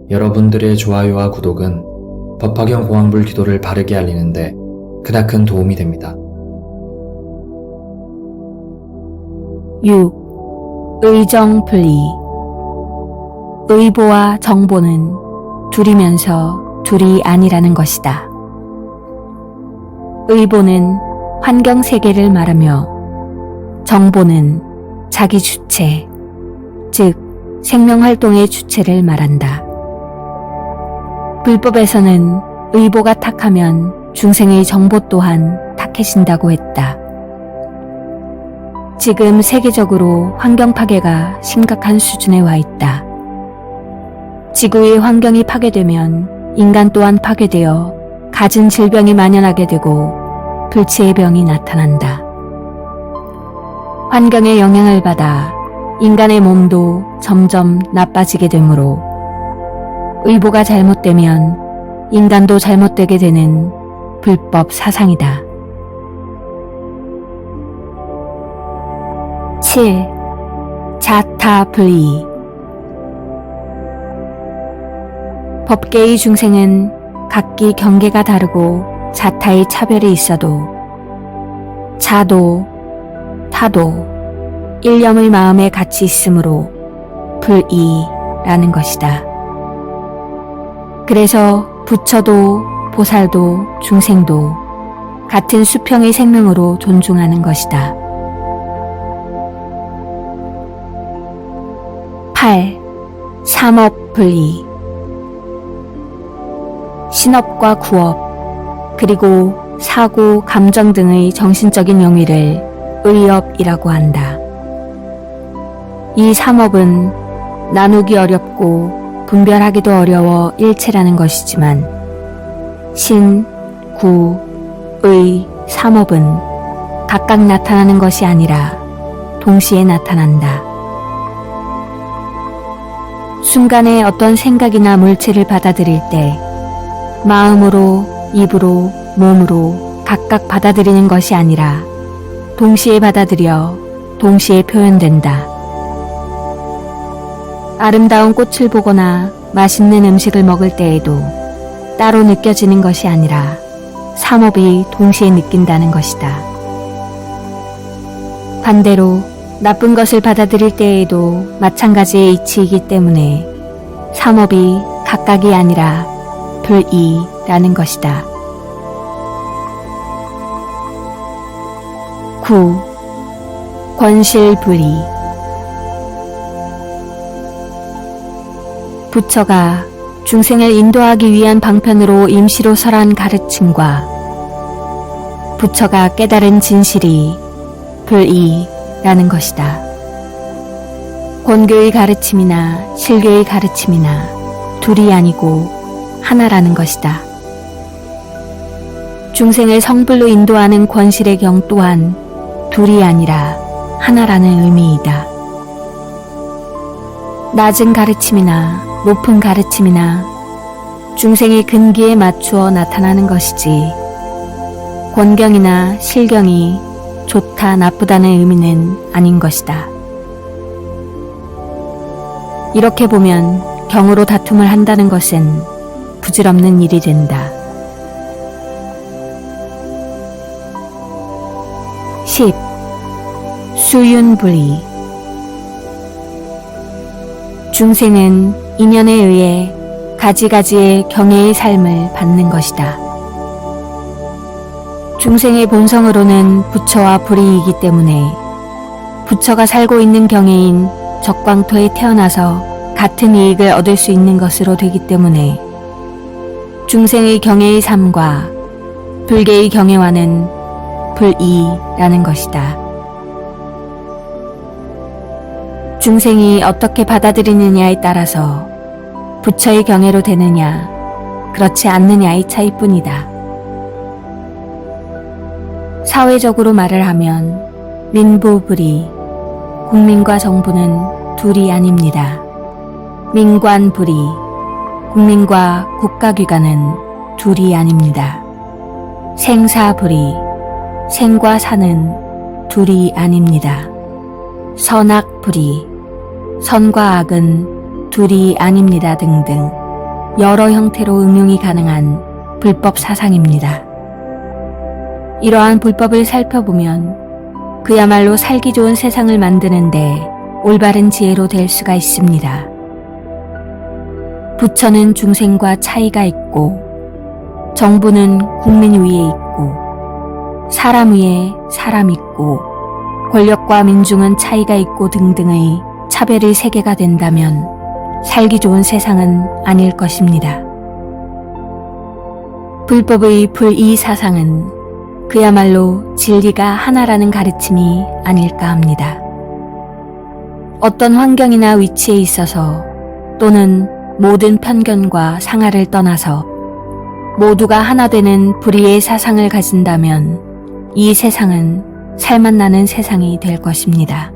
여러분들의 좋아요와 구독은 법화경 공황불 기도를 바르게 알리는데 크나큰 도움이 됩니다. 6. 의정분리. 의보와 정보는 둘이면서 둘이 아니라는 것이다. 의보는 환경 세계를 말하며 정보는 자기 주체, 즉 생명활동의 주체를 말한다. 불법에서는 의보가 탁하면 중생의 정보 또한 탁해진다고 했다. 지금 세계적으로 환경 파괴가 심각한 수준에 와 있다. 지구의 환경이 파괴되면 인간 또한 파괴되어 갖은 질병이 만연하게 되고 불치의 병이 나타난다. 환경의 영향을 받아 인간의 몸도 점점 나빠지게 되므로 의보가 잘못되면 인간도 잘못되게 되는 불법 사상이다. 7. 자타불이. 법계의 중생은 각기 경계가 다르고 자타의 차별이 있어도 자도 타도 일념의 마음에 같이 있으므로 불이라는 것이다. 그래서 부처도 보살도 중생도 같은 수평의 생명으로 존중하는 것이다. 8. 삼업분리. 신업과 구업, 그리고 사고, 감정 등의 정신적인 영위를 의업이라고 한다. 이 삼업은 나누기 어렵고 분별하기도 어려워 일체라는 것이지만 신, 구, 의, 삼업은 각각 나타나는 것이 아니라 동시에 나타난다. 순간에 어떤 생각이나 물체를 받아들일 때 마음으로, 입으로, 몸으로 각각 받아들이는 것이 아니라 동시에 받아들여 동시에 표현된다. 아름다운 꽃을 보거나 맛있는 음식을 먹을 때에도 따로 느껴지는 것이 아니라 삼업이 동시에 느낀다는 것이다. 반대로 나쁜 것을 받아들일 때에도 마찬가지의 이치이기 때문에 삼업이 각각이 아니라 불이라는 것이다. 9. 권실불이. 부처가 중생을 인도하기 위한 방편으로 임시로 설한 가르침과 부처가 깨달은 진실이 불이라는 것이다. 권교의 가르침이나 실교의 가르침이나 둘이 아니고 하나라는 것이다. 중생을 성불로 인도하는 권실의 경 또한 둘이 아니라 하나라는 의미이다. 낮은 가르침이나 높은 가르침이나 중생의 근기에 맞추어 나타나는 것이지 권경이나 실경이 좋다 나쁘다는 의미는 아닌 것이다. 이렇게 보면 경으로 다툼을 한다는 것은 부질없는 일이 된다. 10. 수윤불이. 중생은 인연에 의해 가지가지의 경애의 삶을 받는 것이다. 중생의 본성으로는 부처와 불이이기 때문에 부처가 살고 있는 경애인 적광토에 태어나서 같은 이익을 얻을 수 있는 것으로 되기 때문에 중생의 경애의 삶과 불계의 경애와는 불이라는 것이다. 중생이 어떻게 받아들이느냐에 따라서 부처의 경애로 되느냐, 그렇지 않느냐의 차이뿐이다. 사회적으로 말을 하면 민부불이, 국민과 정부는 둘이 아닙니다. 민관불이, 국민과 국가기관은 둘이 아닙니다. 생사불이, 생과 사는 둘이 아닙니다. 선악불이, 선과 악은 둘이 아닙니다 등등 여러 형태로 응용이 가능한 불법 사상입니다. 이러한 불법을 살펴보면 그야말로 살기 좋은 세상을 만드는데 올바른 지혜로 될 수가 있습니다. 부처는 중생과 차이가 있고, 정부는 국민 위에 있고, 사람 위에 사람 있고, 권력과 민중은 차이가 있고 등등의 차별의 세계가 된다면 살기 좋은 세상은 아닐 것입니다. 불법의 불이의 사상은 그야말로 진리가 하나라는 가르침이 아닐까 합니다. 어떤 환경이나 위치에 있어서 또는 모든 편견과 상하를 떠나서 모두가 하나 되는 불의의 사상을 가진다면 이 세상은 살맛나는 세상이 될 것입니다.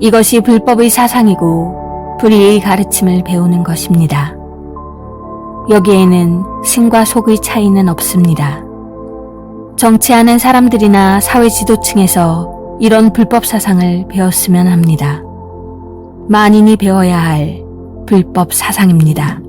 이것이 불법의 사상이고 불의의 가르침을 배우는 것입니다. 여기에는 신과 속의 차이는 없습니다. 정치하는 사람들이나 사회 지도층에서 이런 불법 사상을 배웠으면 합니다. 만인이 배워야 할 불법 사상입니다.